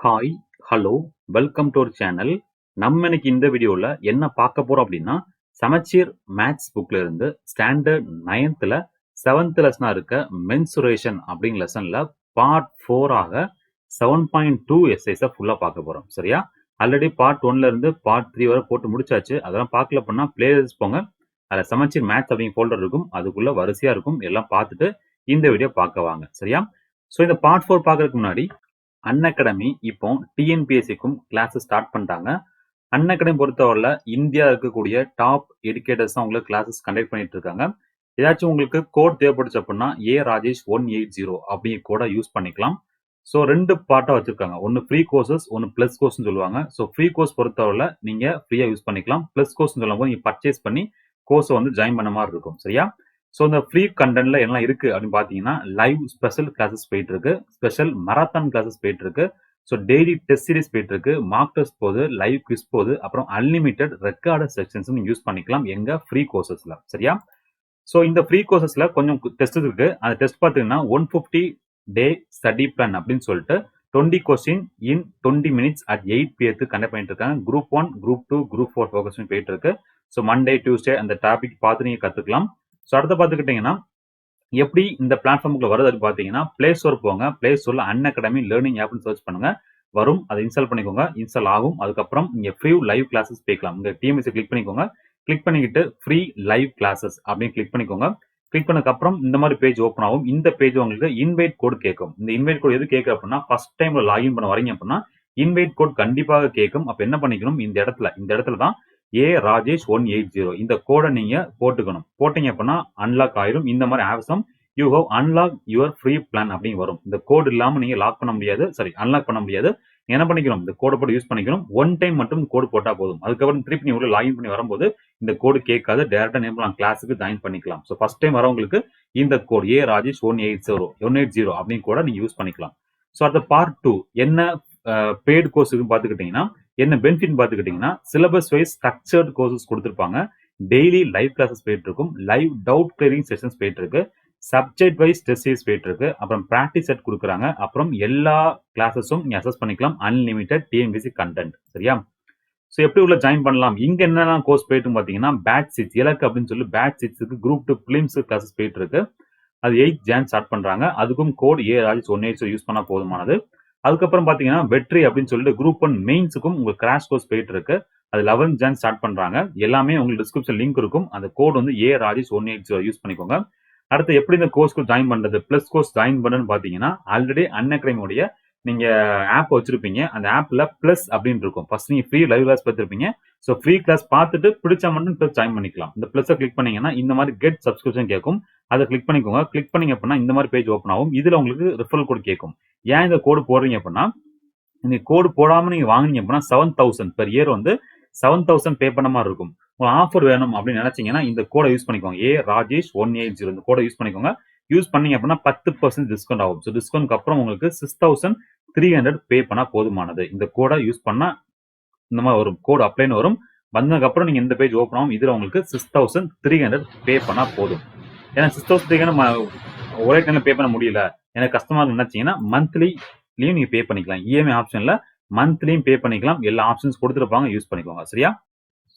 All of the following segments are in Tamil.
Hi, hello, welcome to our channel. நம்ம இன்னைக்கு இந்த வீடியோல என்ன பார்க்க போறோம் அப்படின்னா, சமச்சீர் மேத்ஸ் புக்ல இருந்து ஸ்டாண்டர்ட் 9th 7th லெசனா இருக்க மென்சுரேஷன் அப்படிங்கிற லெசன்ல பார்ட் 4 ஆக 7.2 எஸ்ஐஸ ஃபுல்லா பார்க்க போறோம். சரியா? ஆல்ரெடி பார்ட் 1ல இருந்து பார்ட் 3 வரை போட்டு முடிச்சாச்சு. அதெல்லாம் பார்க்கல அப்படின்னா பிளேலிஸ்ட் போங்க. அதுல சமச்சீர் மேத்ஸ் அப்படிங்கிற ஃபோல்டர் இருக்கும். அதுக்குள்ள வரிசையா இருக்கும். எல்லாம் பார்த்துட்டு இந்த வீடியோ பார்க்க வாங்க. சரியா? ஸோ இந்த பார்ட் 4 பார்க்கறதுக்கு முன்னாடி அன்அகாடமி இப்போ டிஎன்பிஎஸ்சிக்கும் கிளாஸஸ் ஸ்டார்ட் பண்ணிட்டாங்க. அன்அகாடமி பொறுத்தவரையில் இந்தியா இருக்கக்கூடிய டாப் எஜுகேட்டர்ஸ் தான் உங்களுக்கு கிளாஸஸ் கண்டக்ட் பண்ணிட்டு இருக்காங்க. ஏதாச்சும் உங்களுக்கு கோட் தேவைப்படுச்சு அப்படின்னா ராஜேஷ் 180 அப்படிங்கிற கோடை யூஸ் பண்ணிக்கலாம். ஸோ 2 பார்ட்டாக வச்சிருக்காங்க. ஒன்று ஃப்ரீ கோர்சஸ், ஒன்று ப்ளஸ் கோர்ஸ்னு சொல்லுவாங்க. ஸோ ஃப்ரீ கோர்ஸ் பொறுத்தவரையில் நீங்கள் ஃப்ரீயாக யூஸ் பண்ணிக்கலாம். ப்ளஸ் கோர்ஸ்னு சொல்லும்போது நீங்கள் பர்ச்சேஸ் பண்ணி கோர்ஸை வந்து ஜாயின் பண்ண மாதிரி இருக்கும். சரியா? ஸோ இந்த ஃப்ரீ கண்டென்ட்ல என்ன இருக்கு அப்படின்னு பார்த்தீங்கன்னா, லைவ் ஸ்பெஷல் கிளாஸஸ் போயிட்டு இருக்கு, ஸ்பெஷல் மராத்தான் கிளாஸஸ் போயிட்டு இருக்கு, ஸோ டெய்லி டெஸ்ட் சீரிஸ் போயிட்டு இருக்கு, மார்க் டெஸ்ட் போகுது, லைவ் குவிஸ் போகுது, அப்புறம் அன்லிமிட்டெட் ரெக்கார்டு செக்ஷன்ஸ் யூஸ் பண்ணிக்கலாம் எங்க ஃப்ரீ கோர்சஸ்ல. சரியா? ஸோ இந்த ஃப்ரீ கோர்சஸ்ல கொஞ்சம் டெஸ்ட் இருக்கு. அந்த டெஸ்ட் பார்த்தீங்கன்னா 150 டே ஸ்டடி பிளான் அப்படின்னு சொல்லிட்டு 20 question in 20 minutes at 8 PM conduct பண்ணிட்டு இருக்காங்க. குரூப் 1, குரூப் 2, குரூப் 4 ஃபோக்கஸ் போயிட்டு இருக்கு. ஸோ மண்டே, டியூஸ்டே அந்த டாபிக் பார்த்து நீங்க கத்துக்கலாம். ஸோ அடுத்து பார்த்துக்கிட்டீங்கன்னா எப்படி இந்த பிளாட்ஃபார்முக்குள்ள வருது அப்படின்னு பார்த்தீங்கன்னா, பிளே ஸ்டோர் போங்க. பிளே ஸ்டோர்ல அன்அகாடமி லேர்னிங் ஆப்னு சர்ச் பண்ணுங்க. வரும், அதை இன்ஸ்டால் பண்ணிக்கோங்க. இன்ஸ்டால் ஆகும். அதுக்கப்புறம் இங்க ஃப்ரீ லைவ் கிளாஸஸ் போய்க்கலாம். இங்க டிஎம்எஸ் கிளிக் பண்ணிக்கோங்க. கிளிக் பண்ணிக்கிட்டு ஃப்ரீ லைவ் கிளாஸஸ் அப்படின்னு கிளிக் பண்ணிக்கோங்க. கிளிக் பண்ணதுக்கப்புறம் இந்த மாதிரி பேஜ் ஓப்பன் ஆகும். இந்த பேஜ் உங்களுக்கு இன்வைட் கோட் கேட்கும். இந்த இன்வைட் கோட் எது கேட்கும் அப்படின்னா, ஃபர்ஸ்ட் டைம்ல லாகின் பண்ண வரீங்க அப்படின்னா இன்வைட் கோட் கண்டிப்பாக கேட்கும். அப்ப என்ன பண்ணிக்கணும், இந்த இடத்துல தான் ராஜேஷ் 180 இந்த கோடை நீங்க போட்டுக்கணும். போட்டீங்க அப்படின்னா அன்லாக் ஆயிரும். இந்த மாதிரி ஆப்ஸும் you have unlock your free plan அப்படின்னு வரும். இந்த கோட் இல்லாம நீங்க லாக் பண்ண முடியாது, அன்லாக் பண்ண முடியாது. என்ன பண்ணிக்கணும், இந்த கோடை போட்டு யூஸ் பண்ணிக்கணும். ஒன் டைம் மட்டும் கோடு போட்டா போதும். அதுக்கப்புறம் திருப்பி நீங்க உள்ள லாகின் பண்ணி வரும்போது இந்த கோடு கேட்காது. டைரக்டா நேம் கிளாஸுக்கு ஜாயின் பண்ணிக்கலாம். ஸோ ஃபர்ஸ்ட் டைம் வரவங்களுக்கு இந்த கோட் ராஜேஷ் 180 அப்படின்னு கூட நீங்க யூஸ் பண்ணிக்கலாம். ஸோ அடுத்த பார்ட் 2 என்ன பெய்டு கோர்ஸுக்கு பார்த்துக்கிட்டீங்கன்னா, என்ன பெனிஃபிட் பார்த்துக்கிட்டீங்கன்னா, சிலபஸ் வைஸ் ஸ்ட்ரக்சர்ட் கோர்சஸ் கொடுத்துருப்பாங்க. டெய்லி லைவ் கிளாஸஸ் போயிட்டு இருக்கும். லைவ் டவுட் கிளியரிங் செஷன்ஸ் போயிட்டு இருக்கு. சப்ஜெக்ட் வைஸ் டெஸ்ட் சீரிஸ் போயிட்டு இருக்கு. அப்புறம் பிராக்டிஸ் செட் கொடுக்குறாங்க. அப்புறம் எல்லா கிளாஸஸும் நீங்க அசஸ் பண்ணிக்கலாம். Unlimited TNPSC content. சரியா? ஸோ எப்படி உள்ள ஜாயின் பண்ணலாம், இங்க என்னெல்லாம் கோர்ஸ் போயிட்டு பார்த்தீங்கன்னா, பேட்ச் 6 இலக்கு அப்படின்னு சொல்லி பேட்ச் 6க்கு குரூப் 2 பிலிம்ஸ் கிளாஸஸ் போயிட்டு இருக்கு. அது 8 Jan ஸ்டார்ட் பண்றாங்க. அதுக்கும் கோட் ராஜேஷ் 180 யூஸ் பண்ணா போதுமானது. அதுக்கப்புறம் பாத்தீங்கன்னா வெற்றி அப்படின்னு சொல்லிட்டு குரூப் 1 மெயின்ஸுக்கும் உங்க கிராஷ் கோர்ஸ் போயிட்டு இருக்கு. அது 11 Jan ஸ்டார்ட் பண்றாங்க. எல்லாமே உங்களுக்கு டிஸ்கிரிப்ஷன் லிங்க் இருக்கும். அந்த கோட் வந்து ராஜேஷ் 180 யூஸ் பண்ணிக்கோங்க. அடுத்து எப்படி இந்த கோர்ஸ்க்கு ஜாயின் பண்றது, பிளஸ் கோர்ஸ் ஜாயின் பண்ணுன்னு பாத்தீங்கன்னா, ஆல்ரெடி அன்அகாடமியோடைய நீங்க ஆப் வச்சிருப்பீங்க. அந்த ஆப்ல பிளஸ் அப்படின்னு இருக்கும். ஃபர்ஸ்ட் நீங்க ஃப்ரீ லைவ் கிளாஸ் பார்த்திருப்பீங்க. ஸோ ஃப்ரீ கிளாஸ் பார்த்துட்டு பிடிச்சா மட்டும் பிளஸ் ஜாயின் பண்ணிக்கலாம். இந்த பிளஸை கிளிக் பண்ணீங்கன்னா இந்த மாதிரி கெட் சப்ஸ்கிரிப்ஷன் கேட்கும். அதை கிளிக் பண்ணிக்கோங்க. கிளிக் பண்ணீங்க அப்படின்னா இந்த மாதிரி பேஜ் ஓப்பன் ஆகும். இதுல உங்களுக்கு ரெஃபரல் கோட் கேட்கும். ஏன் இந்த கோடு போடுறீங்க அப்படின்னா, நீங்க கோடு போடாம நீங்க வாங்குனீங்க அப்படின்னா 7,000 பெர் இயர் வந்து 7,000 பே பண்ண மாதிரி இருக்கும். உங்களுக்கு ஆஃபர் வேணும் அப்படின்னு நினைச்சீங்கன்னா இந்த கோடை யூஸ் பண்ணிக்கோங்க. ராஜேஷ் 180 இந்த கோடை யூஸ் பண்ணிக்கோங்க. யூஸ் பண்ணீங்க அப்படின்னா 10% டிஸ்கவுண்ட் ஆகும். ஸோ டிஸ்கவுண்ட் அப்புறம் உங்களுக்கு 6,300 பே பண்ணா போதுமானது. இந்த கோடை யூஸ் பண்ணா இந்த மாதிரி ஒரு கோடு அப்ளைன்னு வரும். வந்ததுக்கு அப்புறம் நீங்க இந்த பேஜ் ஓப்பன் ஆகும். இதுல உங்களுக்கு 6,300 பே பண்ணா போதும். ஏன்னா 6,300 ஒரே டைம்ல பே பண்ண முடியல, எனக்கு கஷ்டமா நினைச்சீங்கன்னா மந்த்லியும் நீங்க பே பண்ணிக்கலாம். இஎம்ஐ ஆப்ஷன்ல மந்த்லியும் பே பண்ணிக்கலாம். எல்லா ஆப்ஷன்ஸ் கொடுத்துருப்பாங்க, யூஸ் பண்ணிக்கோங்க. சரியா?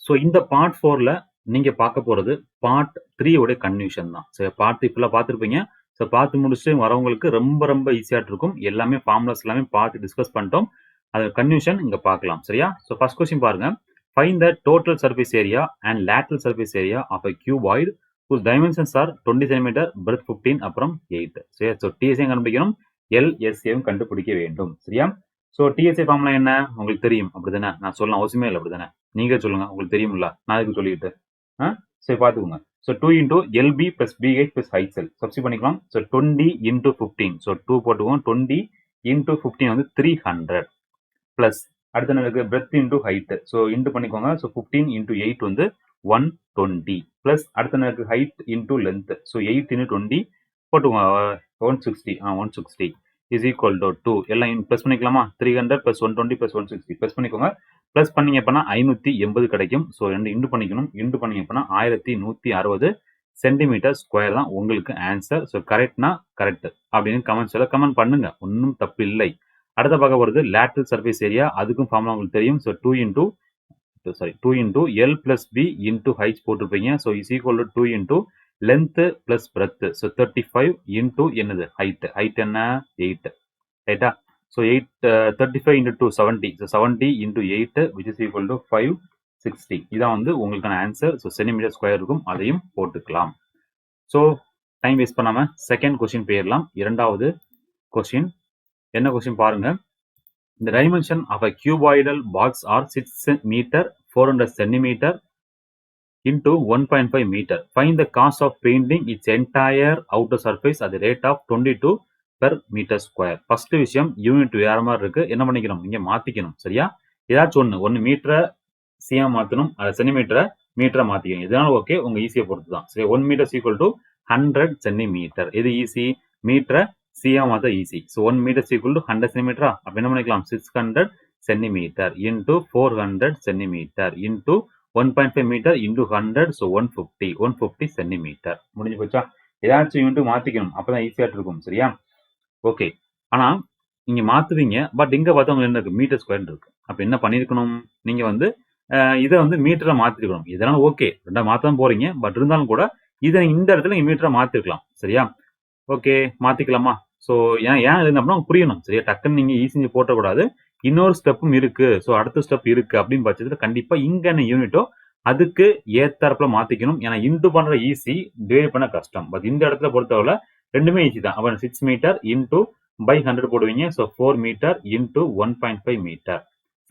ஸோ இந்த பார்ட் 4ல நீங்க பார்க்க போறது பார்ட் 3 உடைய கன்க்ளூஷன் தான். சரி, பார்ட் 3 ஃபுல்லா பார்த்துருப்பீங்க. ஸோ பார்த்து முடிச்சுட்டு வரவங்களுக்கு ரொம்ப ஈஸியா இருக்கும். எல்லாமே ஃபார்முலாஸ் எல்லாமே பார்த்து டிஸ்கஸ் பண்ணிட்டோம். அது கன்க்ளூஷன் இங்க பார்க்கலாம். சரியா? ஸோ ஃபர்ஸ்ட் கொஸ்டின் பாருங்க. Find the total surface area and lateral surface area of a cuboid whose dimensions are 20 cm, breadth 15, அப்புறம் 8. சரியா? ஸோ டிஎஸ்ஐ கண்டுபிடிக்கணும், எல்எஸ்ஏவும் கண்டுபிடிக்க வேண்டும். சரியா? ஸோ டிஎஸ்ஐ ஃபார்முலா என்ன உங்களுக்கு தெரியும் அப்படிதானே? நான் சொல்ல அவசியமே இல்லை அப்படிதானே? நீங்க சொல்லுங்க, உங்களுக்கு தெரியும்ல, நான் இதுக்கு சொல்லிட்டு. சரி பார்த்துக்கோங்க. So 2 into LB plus BH plus height cell substitute பண்ணிக்கலாம். So 20 into 15. ஸோ 2 போட்டுக்கோங்க. 20 into 15 வந்து 300 பிளஸ் அடுத்த எனக்கு breadth into height. So into பண்ணிக்கோங்க. ஸோ 15 into 8 வந்து 120 பிளஸ் அடுத்த எனக்கு height into length. So 8 into 20 போட்டுக்கோங்க. 160 160 இஸ் ஈக்குவல் டு 2. எல்லாம் பிளஸ் பண்ணிக்கலாமா? 300 பிளஸ் 120 பிளஸ் 160 பிளஸ் பண்ணிக்கோங்க. பிளஸ் பண்ணீங்க அப்படின்னா 580 கிடைக்கும். ஸோ 2 இன்டூ பண்ணிக்கணும். இன்டூ பண்ணீங்க அப்படின்னா 1160 சென்டிமீட்டர் ஸ்கொயர் தான் உங்களுக்கு ஆன்சர். ஸோ கரெக்ட்னா கரெக்ட் அப்படின்னு கமெண்ட்ஸ்ல கமெண்ட் பண்ணுங்க. ஒன்றும் தப்பு இல்லை. அடுத்த பார்க்க போகிறது லேட்ரல் சர்ஃபேஸ் ஏரியா. அதுக்கும் ஃபார்முலா உங்களுக்கு தெரியும். So 2 into L plus B into height போட்டிருப்பீங்க. So is equal to 2 into length plus breadth. So 35 into என்னது ஹைட் என்ன 8 ரைட்டா. So 35 into 2 70. So 70 into 8 which is equal to 560. இதான் வந்து உங்களுக்கான ஆன்சர். ஸோ சென்டிமீட்டர் ஸ்கொயர் இருக்கும், அதையும் போட்டுக்கலாம். ஸோ டைம் வேஸ்ட் பண்ணாம செகண்ட் கொஸ்டின் போயிடலாம். இரண்டாவது கொஸ்டின் என்ன கொஸ்டின் பாருங்க. The dimension of a cuboidal box are 6 meter 400 centimeter into 1.5 meter. Find the cost of painting its entire outer surface at the rate of 22 per meter square. First விஷயம் யூனிட் வேற மாதிரி இருக்கு. என்ன பண்ணிக்கணும், இங்க மாத்திக்கணும். சரியா, ஏதாச்சும் ஒன்னு மீட்டரை சிஎம் மாத்தணும், அது சென்டிமீட்டரை மீட்டரை மாத்திக்கணும். இதனால ஓகே, உங்க ஈஸியை பொறுத்து தான். சரி, 1 மீட்டர் ஈக்குவல் டு 100 சென்டிமீட்டர். இது ஈஸி, மீட்டரை சிஎம் மாத்த easy. So 1 metre equal to 100 சென்டிமீட்டரா. அப்ப என்ன பண்ணிக்கலாம், 600 centimetre into 400 centimetre into 1.5 metre into 100. So 150 centimetre. முடிஞ்சு போச்சா. ஏதாச்சும் யூனிட் மாத்திக்கணும், அப்பதான் ஈஸியா இருக்கும். சரியா, ஓகே. ஆனா நீங்க மாத்துவீங்க, பட் இங்க பார்த்தா உங்களுக்கு என்ன இருக்கு, மீட்டர் ஸ்கொயர் இருக்கு. அப்ப என்ன பண்ணிருக்கணும், நீங்க வந்து இதை வந்து மீட்டரை மாத்திருக்கணும். இதெல்லாம் ஓகே, ரெண்டா மாத்தான் போறீங்க, பட் இருந்தாலும் கூட இதை இந்த இடத்துல நீங்க மீட்டரை மாத்திருக்கலாம். சரியா, ஓகே, மாத்திக்கலாமா. ஸோ ஏன் இது அப்படின்னா புரியணும். சரியா, டக்குன்னு நீங்க ஈஸி போட்டக்கூடாது, இன்னொரு ஸ்டெப்பும் இருக்கு. ஸோ அடுத்த ஸ்டெப் இருக்கு அப்படின்னு பட்சத்துல கண்டிப்பா இங்க என்ன யூனிட்டோ அதுக்கு ஏத்தரப்புல மாத்திக்கணும். ஏன்னா இன்டு பண்ற ஈஸி, டிவைட் பண்ண கஷ்டம். பட் இந்த இடத்துல பொறுத்தவரை ரெண்டுமே ஈஸி தான். அப்ப 6 மீட்டர் இன்டூ பை 100 போடுவீங்க. So 4 metre into 1.5 metre.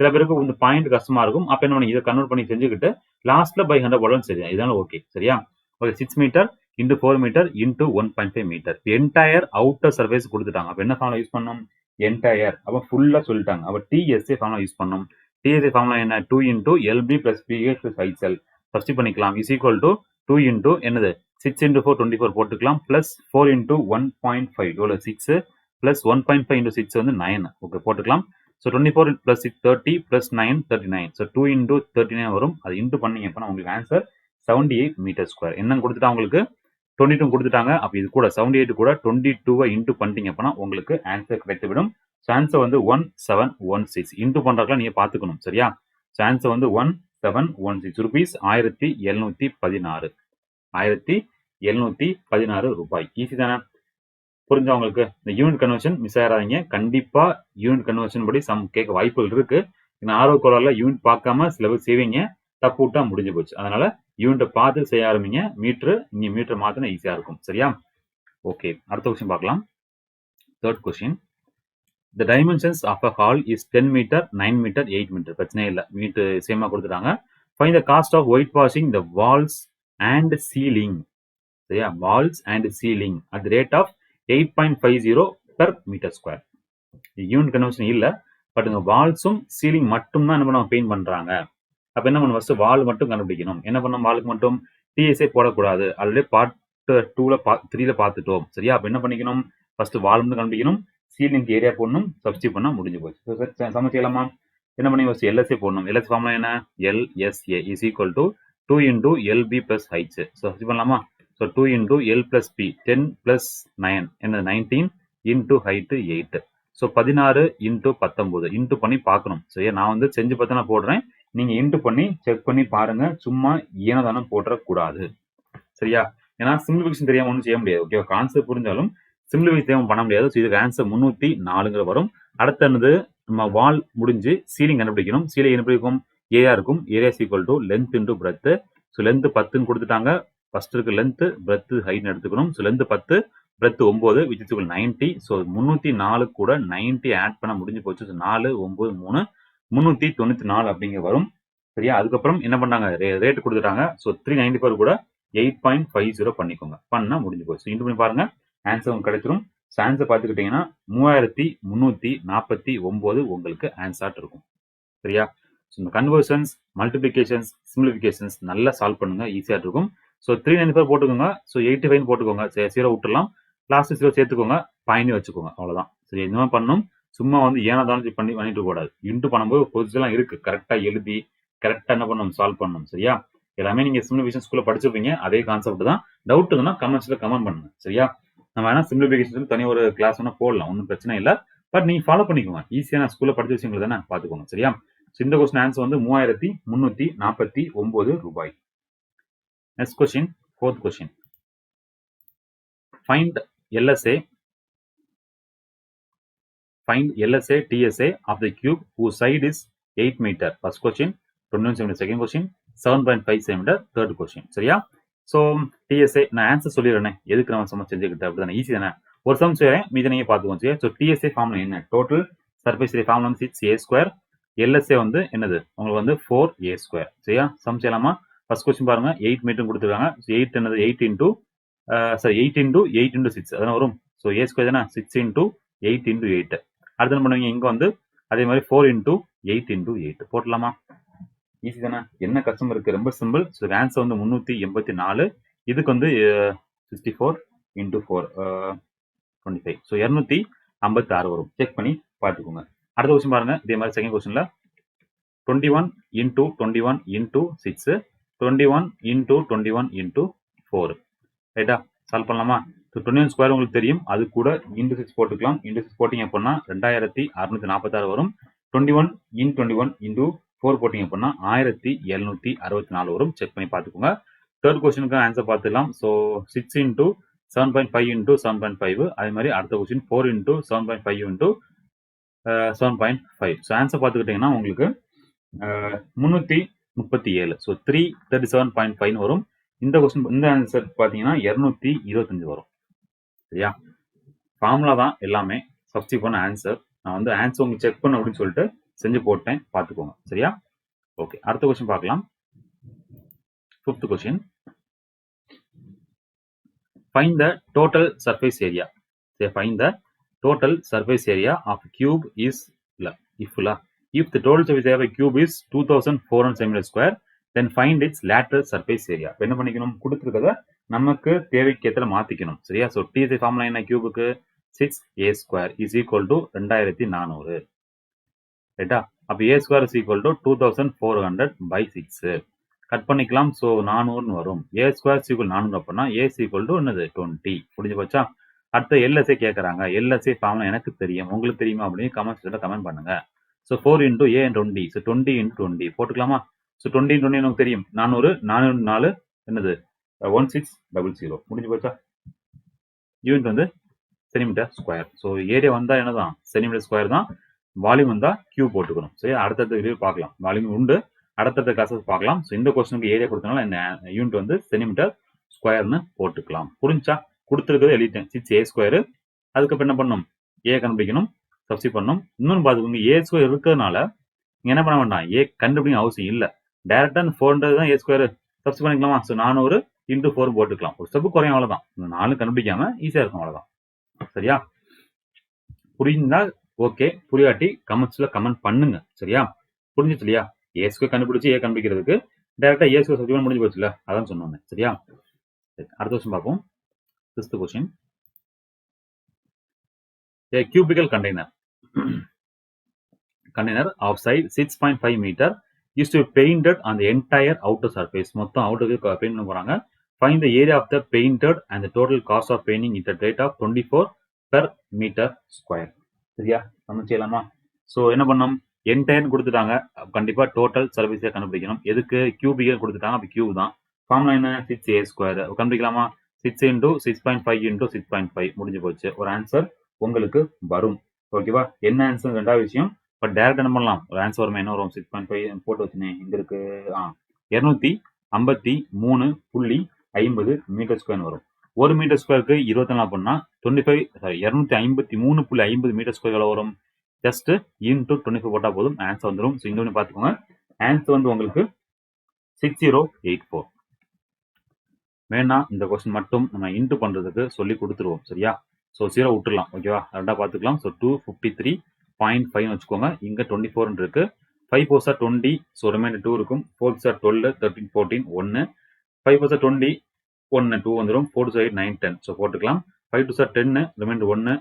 சில பேருக்கு இந்த பாயிண்ட் கஷ்டமா இருக்கும். அப்ப என்ன பண்ணி இதை கன்வெர்ட் பண்ணி செஞ்சுக்கிட்டு லாஸ்ட்ல பை 100 போடலாம். சரியா, இதனால ஓகே. சரியா, okay. 6 metre into 4 metre into 1.5 metre. Entire outer surface கொடுத்துட்டாங்க. அப்ப என்ன ஃபார்முலா யூஸ் பண்ணணும், என்டையர். அப்ப ஃபுல்லா சொல்லிட்டாங்க. அப்ப டிஎஸ்ஏ ஃபார்முலா யூஸ் பண்ணணும். டிஎஸ்ஏ ஃபார்முலா என்ன, 2 into LB plus BH plus HL substitute பண்ணிக்கலாம். இஸ் ஈக்குவல் டு 2 இன்டூ என்னது 6 இன்டூ 4 24 போட்டுக்கலாம். பிளஸ் 4 இன்டூ 1.5 எவ்வளவு 6 பிளஸ் 1.5 இன்டூ 6 வந்து 9. ஓகே, போட்டுக்கலாம். So 24 plus 6 30 plus 9 39. So 2 into 39 வரும். அது இன்டூ பண்ணீங்க அப்படின்னா உங்களுக்கு ஆன்சர் 78 மீட்டர் ஸ்கொயர். என்ன கொடுத்துட்டா உங்களுக்கு 22 கொடுத்துட்டாங்க. அப்ப இது கூட 78 கூட 22 இன்டூ பண்ணிட்டீங்க அப்படின்னா உங்களுக்கு ஆன்சர் கிடைத்து விடும். ஆன்சர் வந்து 1716. இன்டூ பண்றதுலாம் நீங்க பாத்துக்கணும். சரியா, ஆன்சர் வந்து 1716 ரூபீஸ், 1716 1716 ரூபாய். ஈஸி தானே, புரிஞ்சா உங்களுக்கு. இந்த யூனிட் கன்வர்ஷன் மிஸ் ஆயிடாதீங்க. கண்டிப்பா யூனிட் கன்வர்ஷன் படி சம் கேட்க வாய்ப்புகள் இருக்கு. ஆர்வ கோளாறுல யூனிட் பார்க்காம சில பேர் செய்வீங்க, தப்பு விட்டா முடிஞ்சு போச்சு. அதனால யூனிட்டை பார்த்து செய்ய ஆரம்பிங்க. இங்க மீட்டர் மாத்தினா ஈஸியா இருக்கும். சரியா, ஓகே. அடுத்த கொஸ்டின் பார்க்கலாம். Third question. The dimensions of a hall is 10 meter, 9 meter, 8 meter. பிரச்சனை இல்லை, மீட்டர் சேமா கொடுத்துட்டாங்க. Find the cost of whitewashing the walls and ceiling. சரியா, walls and ceiling at the rate of 8.50 per meter square. Unit conversion இல்ல, பட் இந்த வால்ஸும் சீலிங் மட்டும் தான் என்ன பண்ணுவாங்க, பெயிண்ட் பண்றாங்க. அப்ப என்ன பண்ணும், ஃபர்ஸ்ட் வால் மட்டும் கண்டுபிடிக்கணும். என்ன பண்ணும், வாலுக்கு மட்டும் டிஎஸ்ஏ போடக்கூடாது. ஆல்ரெடி பார்ட் 2ல 3ல பார்த்துட்டோம். சரியா, அப்ப என்ன பண்ணிக்கணும், ஃபர்ஸ்ட் வால் மட்டும் கண்டுபிடிக்கணும், சீலிங் ஏரியா போடணும், சப்ஸ்டிட் பண்ணா முடிஞ்சு போச்சு. சமைச்சிக்கலாமா. என்ன பண்ணி ஃபர்ஸ்ட் எல்எஸ்ஏ போடணும். எல்எஸ் ஃபார்முலா என்ன, LSA is equal to 2 into LB plus heights. Substitute பண்ணலாமா. So 2 into L plus B 10 plus 9 என்ன 19 into height 8. So 16 into 19 into பண்ணி பார்க்கணும். சரியா, நான் வந்து செஞ்சு பார்த்து நான் போடுறேன், நீங்க இன்டூ பண்ணி செக் பண்ணி பாருங்க. சும்மா ஏனதானம் போட்டுறக்கூடாது. சரியா, ஏன்னா சிம்பிளிஃபிகேஷன் தெரியாம ஒன்றும் செய்ய முடியாது. ஓகே, கான்செப்ட் புரிஞ்சாலும் சிம்பிளிஃபிகேஷன் தெரியாம பண்ண முடியாது. ஸோ இதுக்கு ஆன்சர் 304 வரும். அடுத்தது நம்ம வால் முடிஞ்சு சீலிங் கண்டுபிடிக்கணும். சீலிங் எப்படி இருக்கும், ஏரியா இருக்கும். Area equal to length into breadth. So length 10 கொடுத்துட்டாங்க. ஃபர்ஸ்ட் இருக்கு லென்த், பிரெத், ஹைட் எடுத்துக்கணும். So length 10, breadth 9 which is equal 90. So 304 கூட 90 ஆட் பண்ண முடிஞ்சு போச்சு. 4 9 3 394 அப்படிங்க வரும். சரியா, அதுக்கப்புறம் என்ன பண்ணாங்க, ரேட் கொடுத்துட்டாங்க. ஸோ 394 கூட 8.50 பண்ணிக்கோங்க. பண்ணா முடிஞ்சு போச்சு. இன்டூ பண்ணி பாருங்க, ஆன்சர் உங்களுக்கு கிடைச்சிரும். ஆன்சர் பார்த்துக்கிட்டீங்கன்னா 3349 உங்களுக்கு ஆன்சர் இருக்கும். சரியா, இந்த கன்வர்ஷன்ஸ், மல்டிபிளிகேஷன்ஸ், சிம்பிளிஃபிகேஷன்ஸ் நல்லா சால்வ் பண்ணுங்க, ஈஸியா இருக்கும். ஸோ 394 போட்டுக்கோங்க. ஸோ 85 போட்டுக்கோங்க. 0 விட்டுலாம், லாஸ்ட் 0 சேர்த்துக்கோங்க, பாயிண்ட் வச்சுக்கோங்க, அவ்வளவுதான். சரி, இந்த மாதிரி பண்ணணும். சும்மா வந்து ஏனாதானு பண்ணிட்டு கூடாது. இன்ட்டு பண்ணும்போது பொசிஷன்லாம் இருக்கு, கரெக்டா எழுதி கரெக்டா என்ன பண்ணணும், சால்வ் பண்ணணும். சரியா, எல்லாமே நீங்க சிம்பிளிஃபிகேஷன் ஸ்கூல்ல படிச்சிருப்பீங்க, அதே கான்செப்ட் தான். டவுட் இருந்தா கமெண்ட்ஸ்ல கமெண்ட் பண்ணுங்க. சரியா, நம்ம வேணா சிம்பிளிஃபிகேஷன் தனி ஒரு கிளாஸ் வேணா போடலாம், ஒன்றும் பிரச்சனை இல்லை. பட் நீங்க ஃபாலோ பண்ணிக்கோங்க. ஈஸியா நான் ஸ்கூல்ல படிச்ச விஷயங்கள் தானே பார்த்துக்கோங்க. சரியா? ஸோ இந்த கொஸ்டின் ஆன்சர் வந்து 3349 ரூபாய். Next question, 4th question. Find LSA TSA of the cube whose side is 8 meter. First question. 21 cm. Second question. 7.5 cm. Third question. சரியா? ஸோ டிஎஸ்ஏ நான் ஆன்சர் சொல்லிடுறேன். எதுக்கு நம்ம சம் செஞ்சுக்கிட்டு அப்படிதானே, ஈஸி தானே. ஒரு சம் செய்யறேன், மீது நீங்க பார்த்துக்கோங்க. சரியா? ஸோ டிஎஸ்ஏ ஃபார்முலா என்ன? டோட்டல் சர்ஃபேஸ் ஏரியா ஃபார்முலா வந்து 6a². எல்எஸ்ஏ வந்து என்னது உங்களுக்கு வந்து 4a². சரியா? சம் செய்யலாமா? ஃபர்ஸ்ட் கொஸ்டின் பாருங்க, 8 மீட்டர் கொடுத்துருக்காங்க. 8 என்னது 8 into 8 into 6 அதான் வரும். ஸோ a² தானே, 6 into 8 into 8. அடுத்து என்ன பண்ணுவீங்க, இங்க வந்து அதே மாதிரி 4 into 8 into 8 போட்டலாமா? ஈஸி தானே, என்ன கஷ்டம் இருக்கு, ரொம்ப சிம்பிள். ஸோ ஆன்சர் வந்து 384. இதுக்கு வந்து 64 into 4 25. ஸோ 256 வரும். செக் பண்ணி பார்த்துக்கோங்க. அடுத்த கொஸ்டின் பாருங்க, இதே மாதிரி செகண்ட் கொஸ்டின்ல 21 into 21 into 6, 21 into 21 into 4. ரைட்டா? சால்வ் பண்ணலாமா? 21 ஸ்கொயர் உங்களுக்கு தெரியும், அது கூட இன்டு 6 போட்டுக்கலாம். இன்டு 6 போட்டிங்க அப்படின்னா 2646 வரும். 21 இன் 21 இன்டு 4 போட்டிங்க அப்படின்னா 1764 வரும். செக் பண்ணி பார்த்துக்கோங்க. தேர்ட் கொஸ்டினுக்கு ஆன்சர் பார்த்துக்கலாம். So 6 into 7.5 into 7.5. அதே மாதிரி அடுத்த question 4 into 7.5 into 7.5. So answer பார்த்துக்கிட்டிங்கன்னா உங்களுக்கு 337. ஸோ 337.5 வரும். இந்த கொஸ்டின் இந்த ஆன்சர் பார்த்தீங்கன்னா 225 வரும். சரியா? ஃபார்முலா தான் எல்லாமே, சப்ஸ்டிட் பண்ண ஆன்சர். நான் வந்து ஆன்சர் உங்களுக்கு செக் பண்ண அப்படின்னு சொல்லிட்டு செஞ்சு போட்டேன், பார்த்துக்கோங்க. சரியா? ஓகே, அடுத்த கொஸ்டின் பார்க்கலாம். 5th question. Find the total surface area. சரி, find the total surface area of cube is if the total surface area of a cube is 2400 cm², then find its lateral surface area. என்ன பண்ணிக்கணும், கொடுத்துருக்கத நமக்கு தேவைக்கு ஏற்ற மாத்திக்கணும். சரியா? ஸோ டிஎஸ்ஏ ஃபார்முலா என்ன, கியூபுக்கு 6a² is equal to 2400. ரைட்டா? அப்போ a² is equal to 2400/6. Cut பண்ணிக்கலாம். ஸோ 400 வரும். a² is equal 400 அப்படின்னா a is equal to என்னது 20. புரிஞ்சு போச்சா? அடுத்த எல்எஸ்ஏ கேட்கறாங்க. எல்எஸ்ஏ ஃபார்முலா எனக்கு தெரியும், உங்களுக்கு தெரியுமா அப்படின்னு கமெண்ட் கமெண்ட் பண்ணுங்க. So 4 into a and 20. So 20 into 20 போட்டுக்கலாமா? ஸோ 20 into 20 நமக்கு தெரியும், 400 4 என்னது 1600. முடிஞ்சு போச்சா? யூனிட் வந்து சென்டிமீட்டர் ஸ்கொயர். ஸோ ஏரியா வந்தா என்னதான் சென்டிமீட்டர் ஸ்கொயர் தான், வால்யூம் வந்தா கியூப் போட்டுக்கணும். சரி, அடுத்தடுத்த வீடியோ பார்க்கலாம். வால்யூம் உண்டு, அடுத்தடுத்த கிளாஸஸ் பார்க்கலாம். ஸோ இந்த கொஸ்டினுக்கு ஏரியா கொடுத்தனால இந்த யூனிட் வந்து சென்டிமீட்டர் ஸ்கொயர்னு போட்டுக்கலாம். புரிஞ்சா? கொடுத்துருக்கிறது எழுதிட்டேன், 6a². அதுக்கப்புறம் என்ன பண்ணணும், ஏ கண்டுபிடிக்கணும், சப்ஸ்டிட் பண்ணணும். இன்னொன்று பார்த்துக்கோங்க, a² இருக்கிறதுனால நீங்க என்ன பண்ண வேண்டாம், ஏ கண்டுபிடிக்க அவசியம் இல்லை. டைரக்டா 400 தான் a². சப்ஸ்டிட் பண்ணிக்கலாமா? ஸோ 400 into 4 போட்டுக்கலாம். ஒரு ஸ்டெப் குறையும், அவ்வளவுதான். 4 கண்டுபிடிக்காம ஈஸியா இருக்கும், அவ்வளவுதான். சரியா? புரியுதா? ஓகே, புரியாட்டி கமெண்ட்ஸ்ல கமெண்ட் பண்ணுங்க. சரியா? புரிஞ்சிச்சு இல்லையா? a² கண்டுபிடிச்சு ஏ கண்டுபிடிக்கிறதுக்கு டைரக்டா a² சப்ஸ்டிட் பண்ண முடிஞ்சு போச்சுல, அதான் சொன்னோம். சரியா? அடுத்த கொஸ்டின் பார்ப்போம். 5th question. A cubical container of size 6.5 meter is to be painted on the entire outer surface. மொத்தம் அவுட்டருக்கு பெயிண்ட் பண்ண போறாங்க. Find the area of the painted and the total cost of painting at the rate of 24 per meter square. சரியா? நம்ம செய்யலாமா? ஸோ என்ன பண்ணோம், என்டையர் கொடுத்துட்டாங்க, கண்டிப்பா டோட்டல் சர்ஃபேஸ் கண்டுபிடிக்கணும். எதுக்கு, கியூபிக்கல் கொடுத்துட்டாங்க, அப்போ கியூப் தான். ஃபார்முலா என்ன, 6a² கண்டுபிடிக்கலாமா? 6 into 6.5 into 6.5 முடிஞ்சு போச்சு. ஒரு ஆன்சர் உங்களுக்கு வரும். ஓகேவா? என்ன ஆன்சர் ரெண்டாவது விஷயம். பட் டைரக்ட் என்ன பண்ணலாம், ஒரு ஆன்சர் வருமா, என்ன வரும், 6.5 போட்டு வச்சுனேன். இங்க இருக்கு 253.50 மீட்டர் ஸ்கொயர் வரும். 1 மீட்டர் ஸ்கொயருக்கு 24 பண்ணா 253.50 மீட்டர் ஸ்கொயர் வரும். ஜஸ்ட் இன்டூ 24 போட்டா போதும், ஆன்சர் வந்துடும். ஸோ இந்த ஒன்று பார்த்துக்கோங்க, ஆன்சர் வந்து உங்களுக்கு 6084. வேணா இந்த கொஸ்டின் மட்டும் நம்ம இன்டூ பண்றதுக்கு சொல்லி கொடுத்துருவோம். சரியா? ஸோ 0 விட்டுலாம். ஓகேவா? ரெண்டா பார்த்துக்கலாம். ஸோ 253.5 வச்சுக்கோங்க. இங்க 24 இருக்கு. 5 4s are 20. ஸோ ரிமைண்டர் 2 இருக்கும். 4s are 12, 13, 14, 1. 5 4s are 20, 1 2 வந்துடும். 4 2s are 8, 9, 10. ஸோ போட்டுக்கலாம். 5 2s are 10, remainder 1.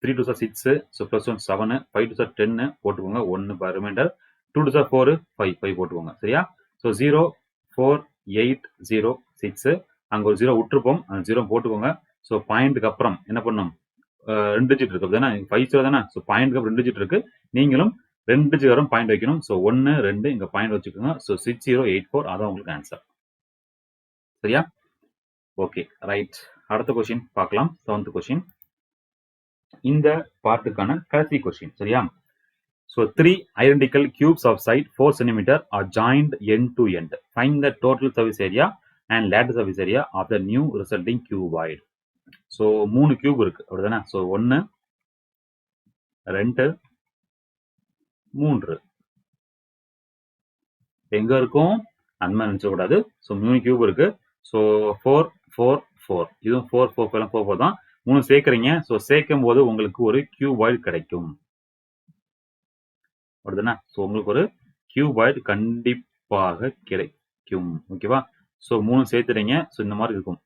3 2s are 6, so +1 7. 5 2s are 10 போட்டுக்கோங்க, 1 ரிமைண்டர். 2 2s are 4, 5 போட்டுக்கோங்க. சரியா? ஸோ 0 4 8 0 6. அங்க ஒரு 0 விட்டுருப்போம், அந்த 0 போட்டுக்கோங்க. ஸோ பாயிண்ட்டுக்கு அப்புறம் என்ன பண்ணும், 2 டிஜிட் இருக்கு அப்படிதானே 5 0 தானே ஸோ பாயிண்ட்க்கு 2 டிஜிட் இருக்கு நீங்களும் 2 டிஜிட் வரும் பாயிண்ட் வைக்கணும் ஸோ 1 2 இங்க பாயிண்ட் வச்சுக்கோங்க ஸோ 6084 அதான் உங்களுக்கு ஆன்சர் சரியா ஓகே ரைட் அடுத்த கொஸ்டின் பார்க்கலாம் 7th கொஸ்டின் இந்த பார்ட்டுக்கான கடைசி கொஸ்டின் சரியா So 3 identical cubes of side 4 cm are joined end to end. Find the total surface area and lateral surface area of the new resulting cuboid. So 3 cube இருக்கு அப்படிதானே so 1 2 3 எங்க இருக்கும் அந்த மாதிரி நினைச்ச கூடாது so 3 cube இருக்கு so 4 4 4 இதுவும் 4 4 எல்லாம் 4 தான் 3 சேர்க்கறீங்க so சேர்க்கும் போது உங்களுக்கு ஒரு cuboid கிடைக்கும் அப்படிதானே ஸோ உங்களுக்கு ஒரு கியூபாய்டு கண்டிப்பாக கிடைக்கும் ஓகேவா ஸோ 3 சேர்த்துறீங்க ஸோ இந்த மாதிரி இருக்கும்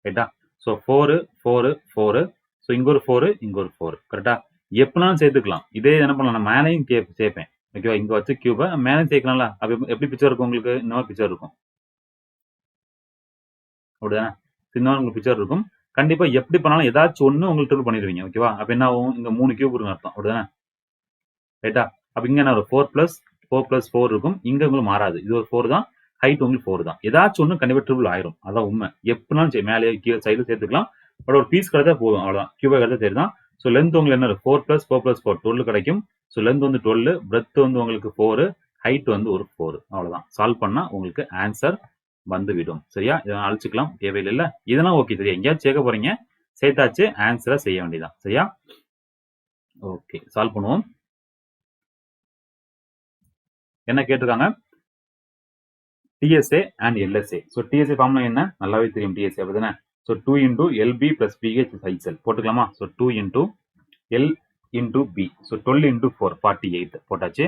ரைட்டா ஸோ 4 4 4 ஸோ இங்க ஒரு 4 இங்க ஒரு 4 கரெக்டா எப்படினாலும் சேர்த்துக்கலாம் இதே என்ன பண்ணலாம் நான் மேலேயும் சேர்ப்பேன் ஓகேவா இங்க வச்சு கியூபை மேலேயும் சேர்க்கலாம்ல அப்படி எப்படி பிக்சர் இருக்கும் உங்களுக்கு இந்த மாதிரி பிக்சர் இருக்கும் அப்படிதானே இந்த மாதிரி உங்களுக்கு பிக்சர் இருக்கும் கண்டிப்பா எப்படி பண்ணாலும் ஏதாச்சும் ஒண்ணு உங்களுக்கு ட்ரிபிள் பண்ணிடுவீங்க ஓகேவா அப்ப என்ன ஆகும் இங்க 3 கியூப் இருக்கும் அர்த்தம் அப்படிதானே ரைட்டா அப்ப இங்க என்ன ஒரு 4 + 4 இருக்கும் இங்க உங்களுக்கு மாறாது இது ஒரு 4 தான் ஹைட் உங்களுக்கு 4 தான் ஏதாச்சும் ஒண்ணு கண்டிப்பா ட்ரிபிள் ஆயிரும் அதான் உண்மை எப்படினாலும் சரி மேலே கீழே சைடுல சேர்த்துக்கலாம் பட் ஒரு பீஸ் கிடைச்சா போதும் அவ்வளவுதான் கியூபை கிடைச்சா சரி தான் ஸோ லென்த் உங்களுக்கு என்ன 4 + 4 + 4 12 கிடைக்கும் ஸோ லென்த் வந்து 12 பிரெத் வந்து உங்களுக்கு 4 ஹைட் வந்து ஒரு 4 அவ்வளவுதான் சால்வ் பண்ணா உங்களுக்கு ஆன்சர் வந்துவிடும் சரியா இதை அழிச்சுக்கலாம் தேவையில்லை இதெல்லாம் ஓகே சரியா எங்கேயாச்சும் சேர்க்க போறீங்க சேர்த்தாச்சு ஆன்சரை செய்ய வேண்டியதான் சரியா ஓகே சால்வ் பண்ணுவோம் என்ன கேட்டிருக்காங்க DSA and LSA so DSA formula என்ன நல்லாவே தெரியும் டிஎஸ்ஏ அப்படிதானே ஸோ 2 × LB + PH ஹைசல் போட்டுக்கலாமா ஸோ 2 × L × B ஸோ 12 × 4 48 போட்டாச்சு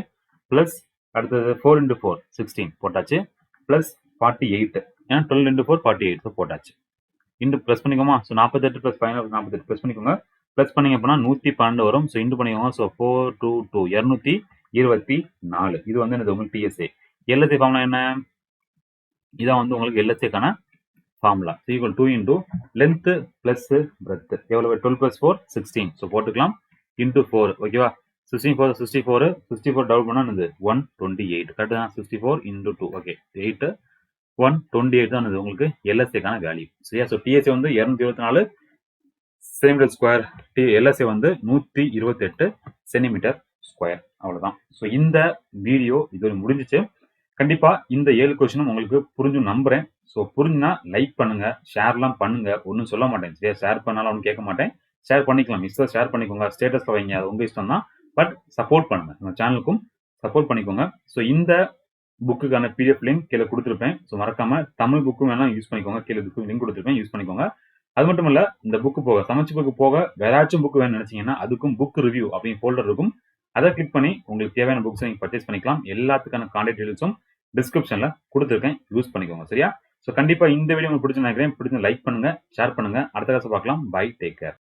பிளஸ் அடுத்தது 4 × 4 16 போட்டாச்சு பிளஸ் 48 ஏன்னா 12 × 4 48 போட்டாச்சு இன்டு ப்ளஸ் பண்ணிக்கோமா ஸோ 48 + 15 48 ப்ளஸ் பண்ணிக்கோங்க ப்ளஸ் பண்ணிங்க அப்படின்னா 112 வரும் ஸோ இன்டு பண்ணிக்கோங்க ஸோ 4 2 2 224 இது வந்து எனக்கு உங்களுக்கு டிஎஸ்ஏ எல்எஸ்ஏ ஃபார்முலா என்ன இதான் வந்து உங்களுக்கு எல்எஸ்ஏக்கான formula equal 2 × length plus breadth எவ்வளவு 12 + 4 16 ஸோ போட்டுக்கலாம் இன்டு 4 ஓகேவா 64 டபுள் பண்ணா என்னது 128 கரெக்டா 64 × 2 ஓகே 8 128 தான் இது உங்களுக்கு எல்எஸ்ஏக்கான வேல்யூ சரியா ஸோ டிஎஸ்ஏ வந்து 224 சென்டிமீட்டர் ஸ்கொயர் எல்எஸ்ஏ வந்து 128 சென்டிமீட்டர் ஸ்கொயர் அவ்வளவுதான் ஸோ இந்த வீடியோ இது முடிஞ்சிச்சு கண்டிப்பா இந்த 7 கொஸ்டினும் உங்களுக்கு புரிஞ்சு நம்புறேன் ஸோ புரிஞ்சுனா லைக் பண்ணுங்க ஷேர்லாம் பண்ணுங்க ஒன்றும் சொல்ல மாட்டேன் சரியா ஷேர் பண்ணாலும் ஒன்றும் கேட்க மாட்டேன் ஷேர் பண்ணிக்கலாம் மிஸ்ஸை ஷேர் பண்ணிக்கோங்க ஸ்டேட்டஸ்ல வைங்க அது உங்க இஷ்டம் தான் பட் சப்போர்ட் பண்ணுங்க நம்ம சேனலுக்கும் சப்போர்ட் பண்ணிக்கோங்க ஸோ இந்த புக்குக்கான பிடிஎஃப் லிங்க் கீழே கொடுத்துருப்பேன் ஸோ மறக்காம தமிழ் புக்கும் வேணா யூஸ் பண்ணிக்கோங்க கீழே புக்கு லிங்க் கொடுத்துருப்பேன் யூஸ் பண்ணிக்கோங்க அது மட்டும் இல்ல இந்த புக்கு போக சமைச்சு புக்கு போக வேற ஏதாச்சும் புக் வேணும்னு நினைச்சீங்கன்னா அதுக்கும் புக் ரிவ்யூ அப்படின்னு ஃபோல்டர் இருக்கும் அதை கிளிக் பண்ணி உங்களுக்கு தேவையான புக்ஸ் நீங்க பர்ச்சேஸ் பண்ணிக்கலாம் எல்லாத்துக்கான கான்டாக்ட் டீடைல்ஸும் டிஸ்கிரிப்ஷன்ல கொடுத்துருக்கேன் யூஸ் பண்ணிக்கோங்க சரியா ஸோ கண்டிப்பா இந்த வீடியோ உங்களுக்கு பிடிச்சு நினைக்கிறேன் பிடிச்ச லைக் பண்ணுங்க ஷேர் பண்ணுங்க அடுத்த கிளாஸ் பார்க்கலாம் பை டேக் கேர்